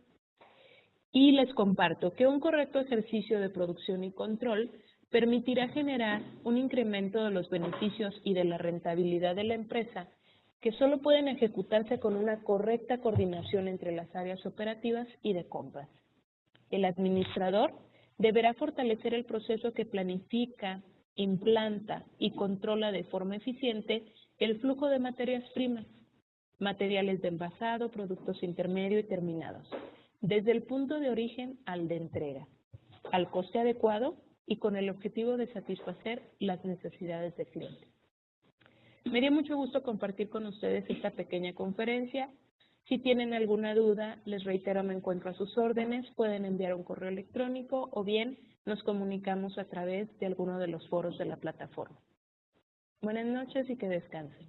Y les comparto que un correcto ejercicio de producción y control permitirá generar un incremento de los beneficios y de la rentabilidad de la empresa que solo pueden ejecutarse con una correcta coordinación entre las áreas operativas y de compras. El administrador deberá fortalecer el proceso que planifica, implanta y controla de forma eficiente el flujo de materias primas, materiales de envasado, productos intermedios y terminados, desde el punto de origen al de entrega, al coste adecuado y con el objetivo de satisfacer las necesidades del cliente. Me dio mucho gusto compartir con ustedes esta pequeña conferencia. Si tienen alguna duda, les reitero, me encuentro a sus órdenes, pueden enviar un correo electrónico o bien nos comunicamos a través de alguno de los foros de la plataforma. Buenas noches y que descansen.